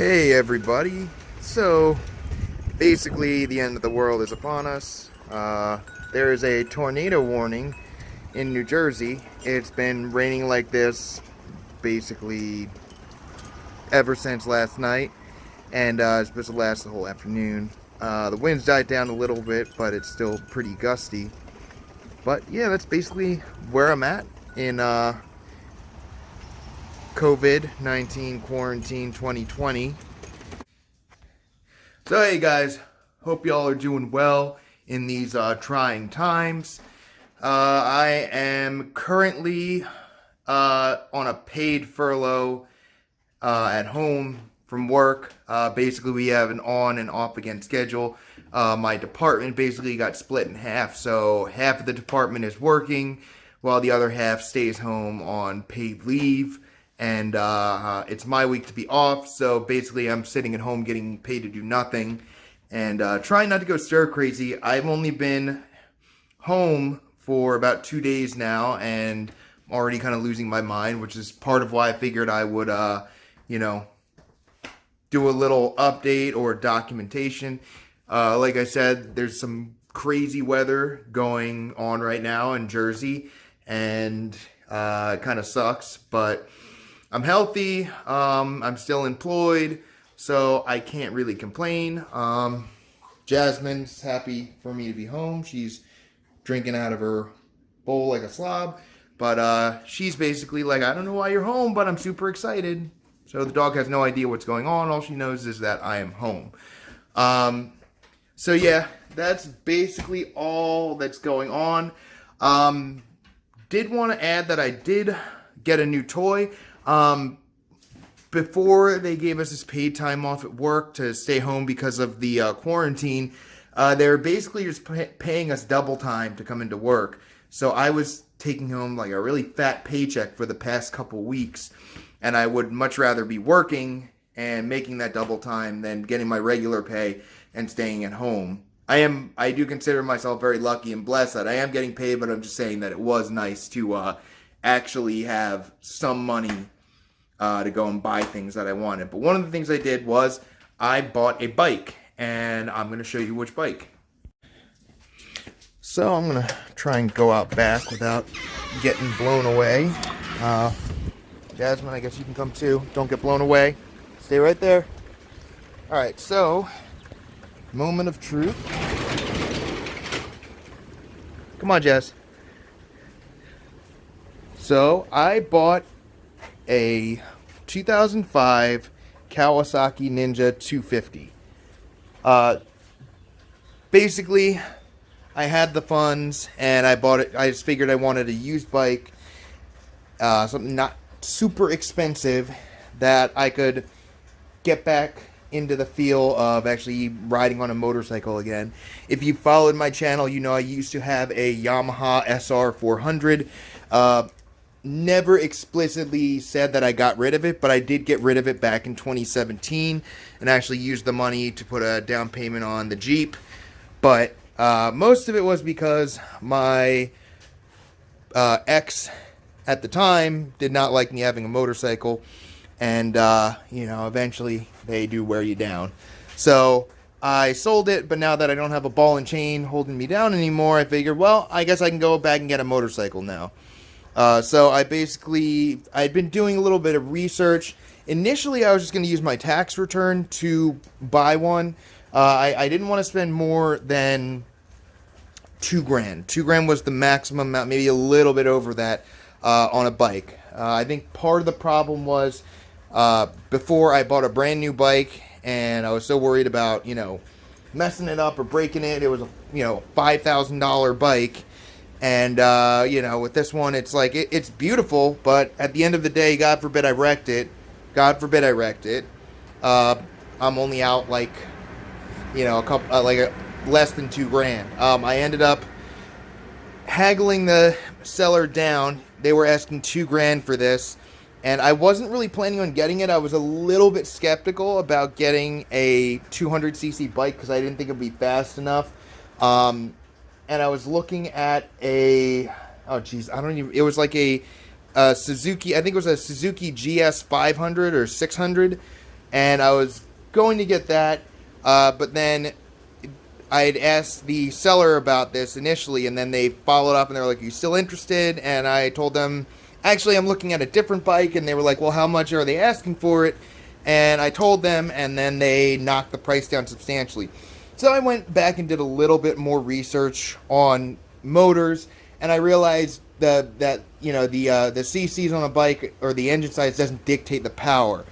Hey everybody, so basically the end of the world is upon us. There is a tornado warning in New Jersey. It's been raining like this basically ever since last night, and it's supposed to last the whole afternoon. The winds died down a little bit, but it's still pretty gusty. But yeah, that's basically where I'm at in Covid19 Quarantine 2020. So hey guys, hope y'all are doing well in these trying times. I am currently on a paid furlough at home from work. Basically we have an on and off again schedule. My department basically got split in half, so half of the department is working while the other half stays home on paid leave. And it's my week to be off, so basically I'm sitting at home getting paid to do nothing and trying not to go stir crazy. I've only been home for about 2 days now, and I'm already kind of losing my mind, which is part of why I figured I would, do a little update or documentation. Like I said, there's some crazy weather going on right now in Jersey, and it kind of sucks, but I'm healthy, I'm still employed, so I can't really complain. Jasmine's happy for me to be home. She's drinking out of her bowl like a slob, but she's basically like, I don't know why you're home, but I'm super excited. So the dog has no idea what's going on. All she knows is that I am home. So yeah, that's basically all that's going on. Did want to add that I did get a new toy. Before they gave us this paid time off at work to stay home because of the quarantine, they were basically just paying us double time to come into work. So I was taking home like a really fat paycheck for the past couple weeks, and I would much rather be working and making that double time than getting my regular pay and staying at home. I do consider myself very lucky and blessed that I am getting paid, but I'm just saying that it was nice to actually have some money to go and buy things that I wanted. But one of the things I did was I bought a bike, and I'm going to show you which bike. So I'm going to try and go out back without getting blown away. Jasmine, I guess you can come too. Don't get blown away. Stay right there. Alright, so moment of truth. Come on, Jess. So I bought a 2005 Kawasaki Ninja 250. Basically, I had the funds and I bought it. I just figured I wanted a used bike, something not super expensive that I could get back into the feel of actually riding on a motorcycle again. If you followed my channel, you know I used to have a Yamaha SR 400. Never explicitly said that I got rid of it, but I did get rid of it back in 2017 and actually used the money to put a down payment on the Jeep. But most of it was because my ex at the time did not like me having a motorcycle, and eventually they do wear you down. So I sold it, but now that I don't have a ball and chain holding me down anymore, I figured, well, I guess I can go back and get a motorcycle now. So I'd been doing a little bit of research. Initially, I was just going to use my tax return to buy one. I didn't want to spend more than $2,000. $2,000 was the maximum amount, maybe a little bit over that, on a bike. I think part of the problem was, before I bought a brand new bike, and I was so worried about, messing it up or breaking it. It was a, $5,000 bike. And, with this one, it's like, it's beautiful, but at the end of the day, God forbid I wrecked it. I'm only out, like, less than $2,000. I ended up haggling the seller down. They were asking $2,000 for this, and I wasn't really planning on getting it. I was a little bit skeptical about getting a 200cc bike because I didn't think it would be fast enough. And I was looking at it was like a Suzuki, I think it was a Suzuki GS 500 or 600. and I was going to get that, but then I had asked the seller about this initially, and then they followed up and they were like, "Are you still interested?" And I told them, "Actually, I'm looking at a different bike," and they were like, "Well, how much are they asking for it?" And I told them, and then they knocked the price down substantially. So I went back and did a little bit more research on motors, and I realized that the CCs on a bike or the engine size doesn't dictate the power.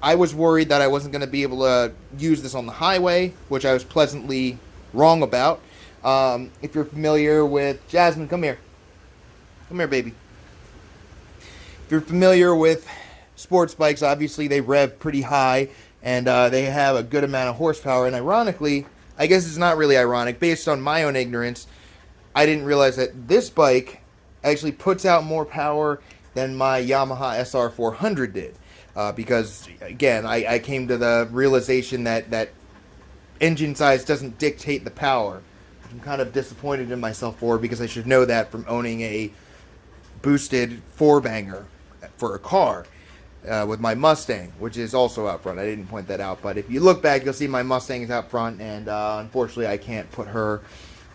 I was worried that I wasn't going to be able to use this on the highway, which I was pleasantly wrong about. If you're familiar with Jasmine, come here, baby. If you're familiar with sports bikes, obviously they rev pretty high, and they have a good amount of horsepower. And ironically, I guess it's not really ironic, based on my own ignorance, I didn't realize that this bike actually puts out more power than my Yamaha SR400 did. Because, again, I came to the realization that engine size doesn't dictate the power. I'm kind of disappointed in myself for, because I should know that from owning a boosted four-banger for a car with my Mustang, which is also out front. I didn't point that out, but if you look back, you'll see my Mustang is out front, and unfortunately I can't put her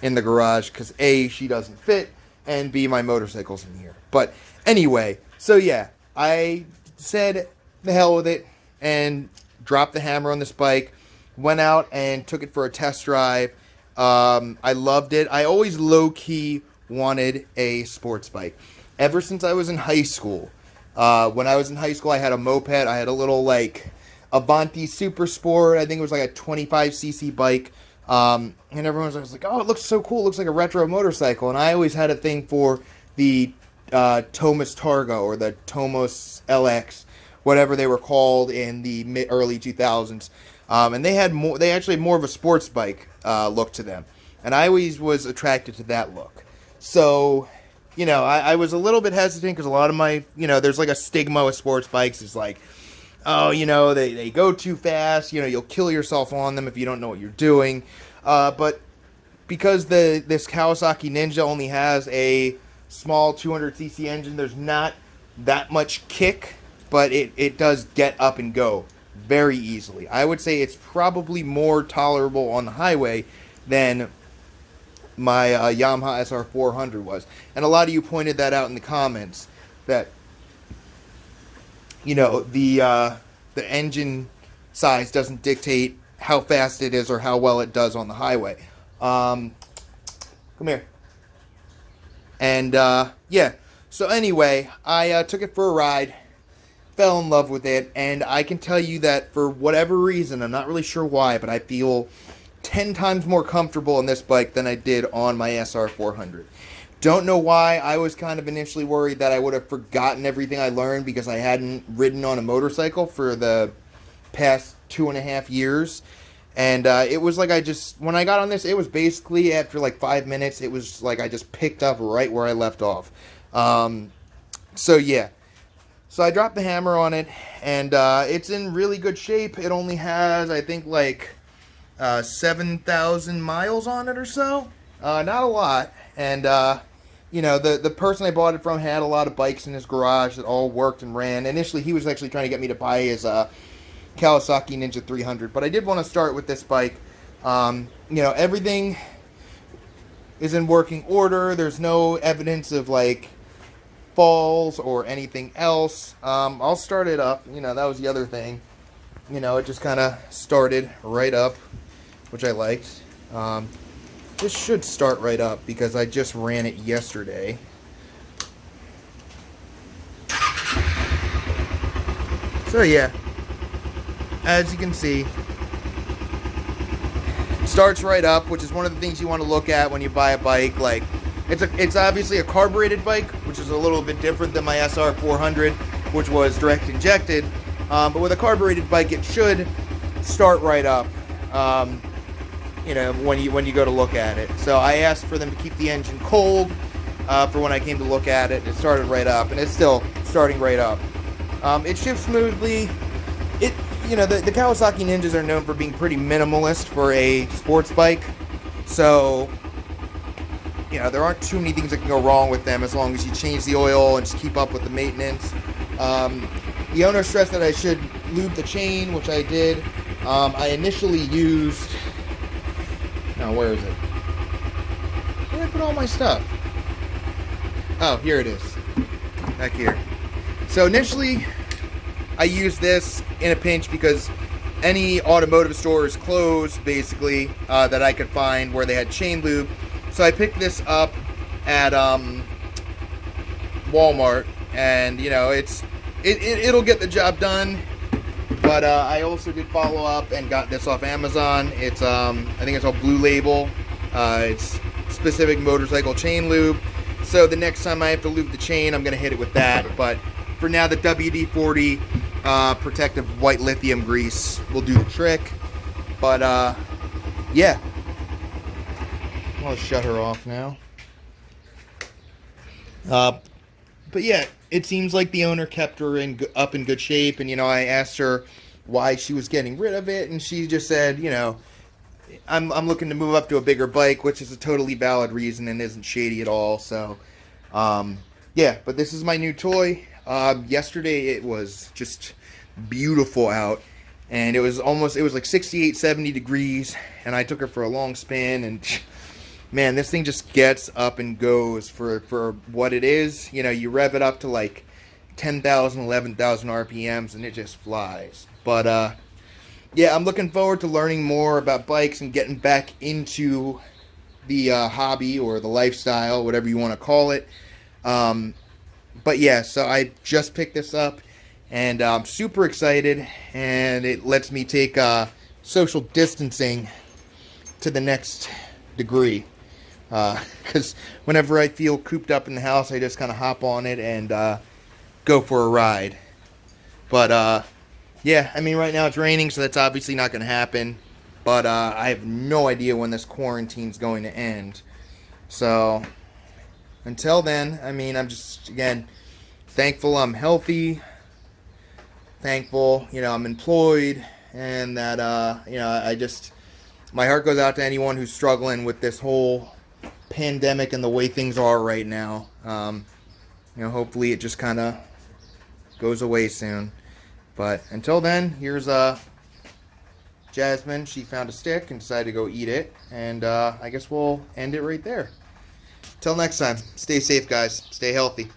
in the garage because A, she doesn't fit, and B, my motorcycle's in here. But anyway, so yeah, I said the hell with it and dropped the hammer on this bike, went out and took it for a test drive. I loved it. I always low-key wanted a sports bike ever since I was in high school. When I was in high school, I had a moped. I had a little Avanti Super Sport. I think it was like a 25cc bike. And everyone was like, "Oh, it looks so cool. It looks like a retro motorcycle." And I always had a thing for the Tomos Targa or the Tomos LX, whatever they were called in the early 2000s. And they actually had more of a sports bike look to them. And I always was attracted to that look. So, I was a little bit hesitant because a lot of my, there's like a stigma with sports bikes. It's like, oh, they go too fast. You'll kill yourself on them if you don't know what you're doing. But because this Kawasaki Ninja only has a small 200cc engine, there's not that much kick, but it does get up and go very easily. I would say it's probably more tolerable on the highway than my Yamaha SR400 was. And a lot of you pointed that out in the comments, that the engine size doesn't dictate how fast it is or how well it does on the highway. Come here. And yeah, so anyway, I took it for a ride, fell in love with it, and I can tell you that for whatever reason, I'm not really sure why, but I feel 10 times more comfortable on this bike than I did on my SR400. Don't know why. I was kind of initially worried that I would have forgotten everything I learned because I hadn't ridden on a motorcycle for the past 2.5 years. And it was like when I got on this, it was basically after like 5 minutes, it was like I just picked up right where I left off. So yeah. So I dropped the hammer on it, and it's in really good shape. It only has, I think, 7,000 miles on it or so. Not a lot. And, the person I bought it from had a lot of bikes in his garage that all worked and ran. Initially, he was actually trying to get me to buy his Kawasaki Ninja 300. But I did want to start with this bike. Everything is in working order. There's no evidence of, falls or anything else. I'll start it up. That was the other thing. It just kind of started right up, which I liked. This should start right up because I just ran it yesterday. So yeah, as you can see, it starts right up, which is one of the things you want to look at when you buy a bike. It's obviously a carbureted bike, which is a little bit different than my SR400, which was direct injected. But with a carbureted bike, it should start right up. When you go to look at it. So I asked for them to keep the engine cold for when I came to look at it. It started right up, and it's still starting right up. It shifts smoothly. The Kawasaki Ninjas are known for being pretty minimalist for a sports bike. So, there aren't too many things that can go wrong with them as long as you change the oil and just keep up with the maintenance. The owner stressed that I should lube the chain, which I did. I initially used... Now, where is it? Where did I put all my stuff? Oh, here it is. Back here. So initially, I used this in a pinch because any automotive store is closed, basically, that I could find where they had chain lube. So I picked this up at Walmart, and you know, it'll get the job done. But I also did follow up and got this off Amazon. It's I think it's all Blue Label. It's specific motorcycle chain lube. So the next time I have to lube the chain, I'm gonna hit it with that. But for now, the WD-40 protective white lithium grease will do the trick. But yeah, I'll shut her off now. But yeah, it seems like the owner kept her up in good shape, and you know, I asked her why she was getting rid of it, and she just said, you know, I'm looking to move up to a bigger bike, which is a totally valid reason and isn't shady at all. So, yeah, but this is my new toy. Yesterday it was just beautiful out, and it was like 68, 70 degrees, and I took her for a long spin, and man, this thing just gets up and goes for what it is. You know, you rev it up to like 10,000, 11,000 RPMs, and it just flies. But, yeah, I'm looking forward to learning more about bikes and getting back into the hobby or the lifestyle, whatever you want to call it. But, yeah, so I just picked this up, and I'm super excited, and it lets me take social distancing to the next degree. Because whenever I feel cooped up in the house, I just kind of hop on it and go for a ride. But yeah, I mean, right now it's raining, so that's obviously not going to happen. But I have no idea when this quarantine's going to end. So until then, I mean, I'm just, again, thankful I'm healthy. Thankful, you know, I'm employed. And that, you know, my heart goes out to anyone who's struggling with this whole pandemic and the way things are right now. You know, hopefully it just kind of goes away soon. But until then, here's Jasmine. She found a stick and decided to go eat it, and I guess we'll end it right there. Till next time, stay safe, guys. Stay healthy.